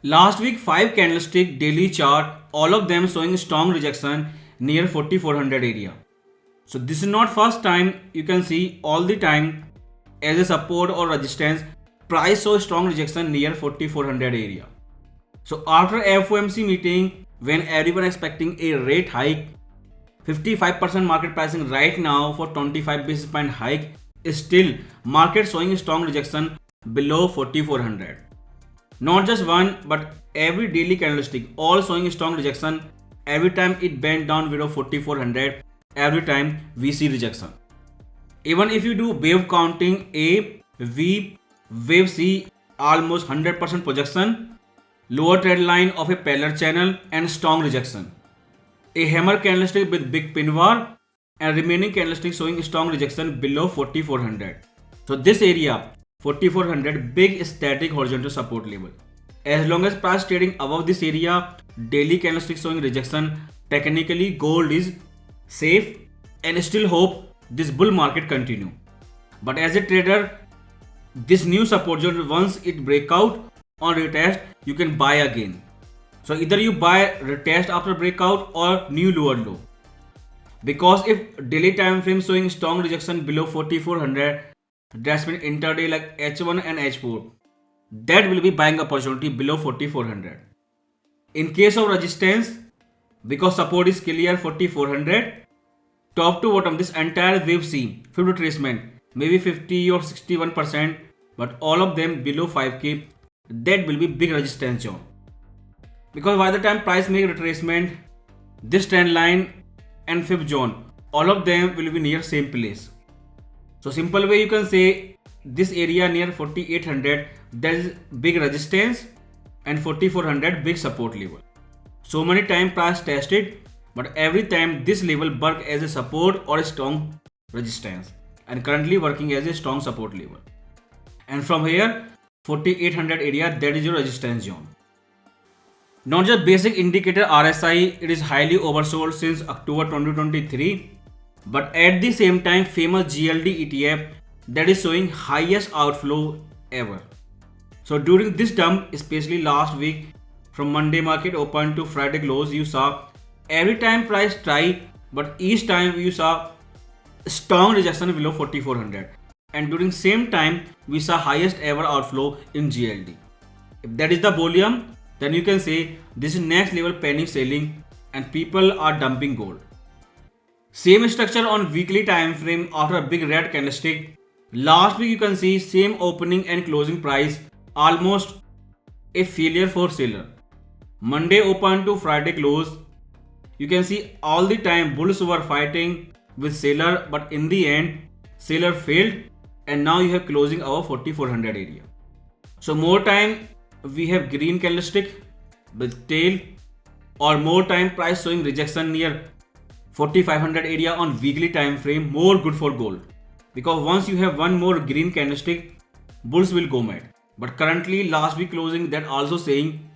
Last week, 5 candlestick daily chart, all of them showing strong rejection near 4400 area. So this is not first time. You can see all the time as a support or resistance, price show strong rejection near 4400 area. So after FOMC meeting, when everyone expecting a rate hike, 55% market pricing right now for 25 basis point hike, is still market showing strong rejection below 4400. Not just one, but every daily candlestick all showing strong rejection. Every time it bent down below 4400, every time we see rejection. Even if you do wave counting, A, V, wave C, almost 100% projection, lower trend line of a parallel channel and strong rejection. A hammer candlestick with big pin bar and remaining candlestick showing strong rejection below 4400. So this area 4400 big static horizontal support level. As long as price trading above this area, daily candlestick showing rejection, technically gold is safe and still hope this bull market continue. But as a trader, this new support zone, once it break out on retest, you can buy again. So either you buy retest after breakout or new lower low. Because if daily time frame showing strong rejection below 4400, that's mean intraday like H1 and H4, that will be buying opportunity below 4400. In case of resistance, because support is clear 4400, top to bottom this entire wave C, fib retracement, maybe 50 or 61%, but all of them below 5k, that will be big resistance zone. Because by the time price make retracement, this trend line and fib zone, all of them will be near same place. So simple way you can say this area near 4800, there is big resistance and 4400 big support level. So many time price tested, but every time this level work as a support or a strong resistance, and currently working as a strong support level. And from here 4800 area, that is your resistance zone. Not just basic indicator RSI, it is highly oversold since October 2023, but at the same time famous GLD ETF that is showing highest outflow ever. So during this dump, especially last week from Monday market open to Friday close, you saw every time price try, but each time you saw strong rejection below 4400, and during same time we saw highest ever outflow in GLD. If that is the volume, then you can say this is next level panic selling and people are dumping gold. Same structure on weekly time frame after a big red candlestick. Last week you can see same opening and closing price, almost a failure for seller. Monday open to Friday close, you can see all the time bulls were fighting with seller, but in the end seller failed and now you have closing our 4400 area. So more time we have green candlestick with tail, or more time price showing rejection near 4500 area on weekly time frame, more good for gold. Because once you have one more green candlestick, bulls will go mad. But currently last week closing that also saying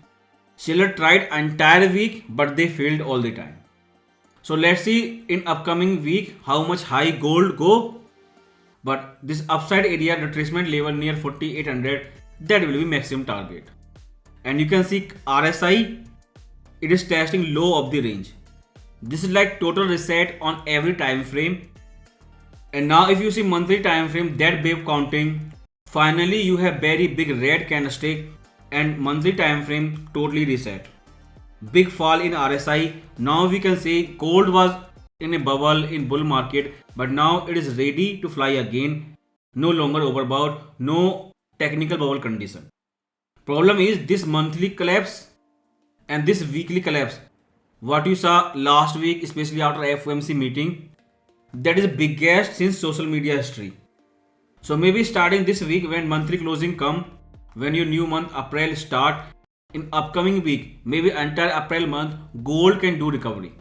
seller tried entire week but they failed all the time. So let's see in upcoming week how much high gold go. But this upside area retracement level near 4800, that will be maximum target. And you can see RSI, it is testing low of the range. This is like total reset on every time frame. And now if you see monthly time frame, that wave counting, finally you have very big red candlestick and monthly time frame totally reset. Big fall in RSI. Now we can say gold was in a bubble in bull market, but now it is ready to fly again. No longer overbought, no technical bubble condition. Problem is this monthly collapse and this weekly collapse. What you saw last week, especially after FOMC meeting, that is the biggest since social media history. So maybe starting this week when monthly closing come, when your new month April start, in upcoming week, maybe entire April month, gold can do recovery.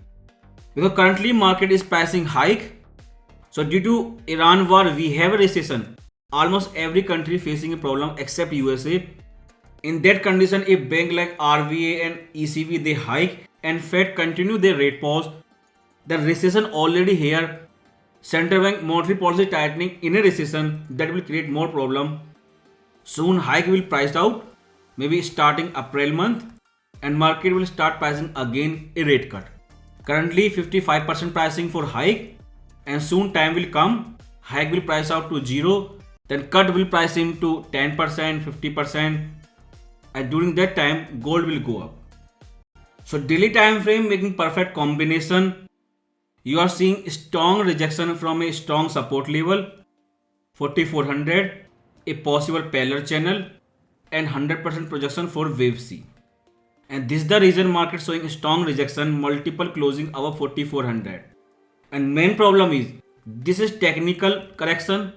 Because currently market is pricing hike. So due to Iran war, we have a recession. Almost every country facing a problem except USA. In that condition, if bank like RBA and ECB they hike and Fed continue their rate pause, the recession already here. Central bank monetary policy tightening in a recession, that will create more problem. Soon hike will priced out maybe starting April month, and market will start pricing again a rate cut. Currently 55% pricing for hike, and soon time will come, hike will price out to 0, then cut will price him to 10%, 50%, and during that time gold will go up. So daily time frame making perfect combination. You are seeing strong rejection from a strong support level 4400, a possible parallel channel, and 100% projection for wave C. And this is the reason market showing strong rejection, multiple closing above 4400. And main problem is this is technical correction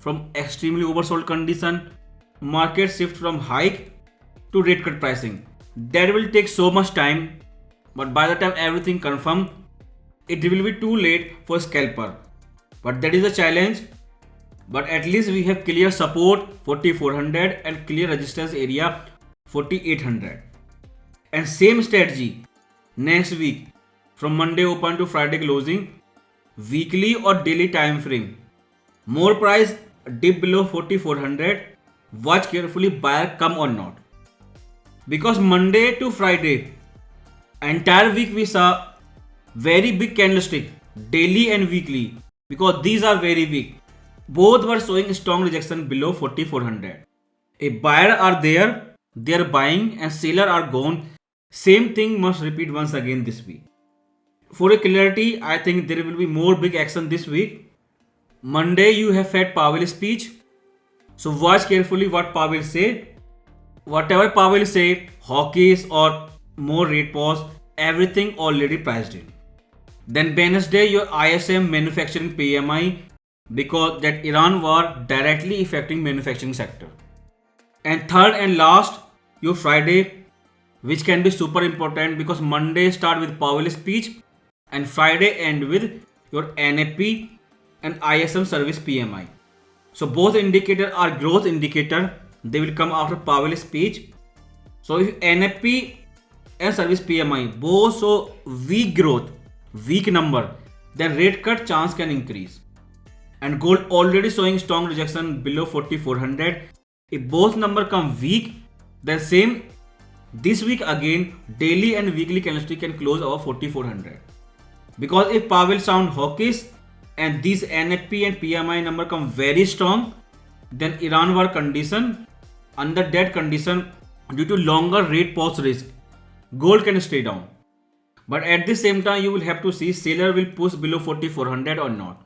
from extremely oversold condition. Market shift from hike to rate cut pricing. That will take so much time, but by the time everything confirmed, it will be too late for scalper. But that is a challenge. But at least we have clear support 4400 and clear resistance area 4800. And same strategy next week from Monday open to Friday closing, weekly or daily time frame. More price dip below 4400. Watch carefully buyer come or not. Because Monday to Friday, entire week we saw very big candlestick, daily and weekly, because these are very weak. Both were showing strong rejection below 4400. A buyer are there, they are buying, and seller are gone. Same thing must repeat once again this week. For a clarity, I think there will be more big action this week. Monday you have Fed Powell speech, so watch carefully what Powell say. Whatever Powell say, hawkish or more rate pause, everything already priced in. Then Wednesday your ISM manufacturing PMI, because that Iran war directly affecting manufacturing sector. And third and last your Friday, which can be super important because Monday start with Powell speech and Friday end with your NFP and ISM service PMI. So both indicators are growth indicator. They will come after Powell speech. So if NFP and service PMI both show weak growth, weak number, then rate cut chance can increase. And gold already showing strong rejection below 4400. If both number come weak, then same this week again daily and weekly candlestick can close over 4400. Because if Powell sound hawkish and these NFP and PMI number come very strong, then Iran war condition, under that condition due to longer rate pause risk, gold can stay down. But at the same time you will have to see seller will push below 4400 or not.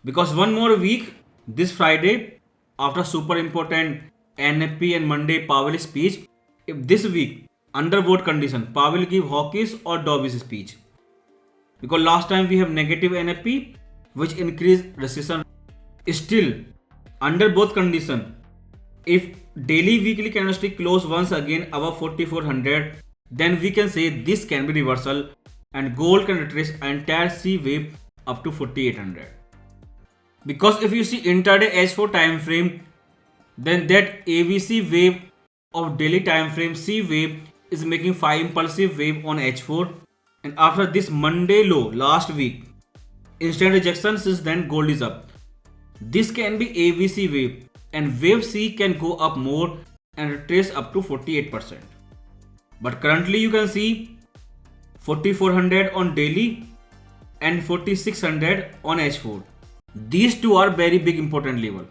Because one more week this Friday after super important NFP and Monday Powell speech, if this week under both condition Powell give hawkish or dovish speech. Because last time we have negative NFP which increased recession. Still under both condition, if daily weekly candlestick close once again above 4400, then we can say this can be reversal and gold can retrace entire C wave up to 4800. Because if you see intraday H4 time frame, then that ABC wave of daily time frame C wave is making 5 impulsive wave on H4, and after this Monday low last week, instant rejection, since then gold is up. This can be ABC wave and wave C can go up more and retrace up to 48%. But currently you can see 4400 on daily and 4600 on H4. These two are very big important level.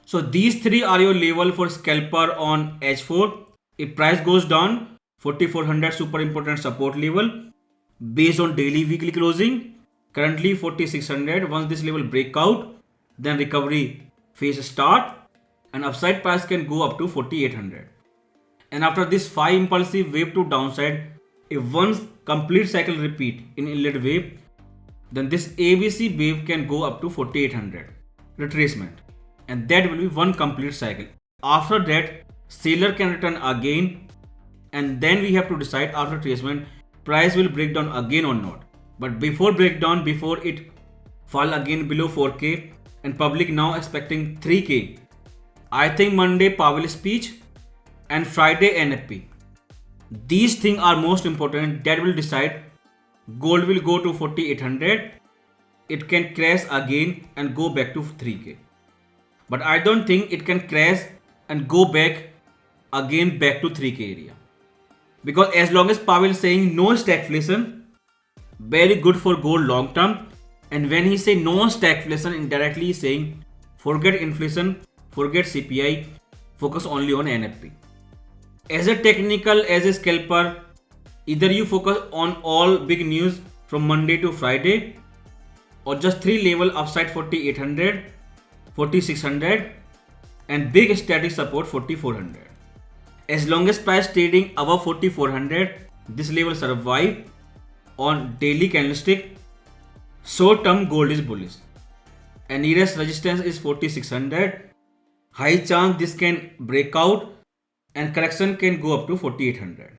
So these three are your level for scalper on H4. If price goes down, 4400 super important support level based on daily weekly closing. Currently 4600. Once this level break out, then recovery phase start and upside price can go up to 4800. And after this 5 impulsive wave to downside, if one complete cycle repeat in inlet wave, then this ABC wave can go up to 4800 retracement, and that will be one complete cycle. After that seller can return again, and then we have to decide after retracement price will break down again or not. But before breakdown, before it fall again below 4k and public now expecting 3k, I think Monday Powell speech and Friday NFP, these things are most important. That will decide. Gold will go to 4800. It can crash again and go back to 3k. But I don't think it can crash and go back again back to 3k area. Because as long as Powell is saying no stagflation, very good for gold long term. And when he say no stagflation, indirectly he is saying forget inflation, forget CPI, focus only on NFP. As a technical, as a scalper, either you focus on all big news from Monday to Friday, or just 3 level upside 4800, 4600 and big static support 4400. As long as price trading above 4400, this level survive on daily candlestick, short term gold is bullish. And nearest resistance is 4600. High chance this can break out and correction can go up to 4800.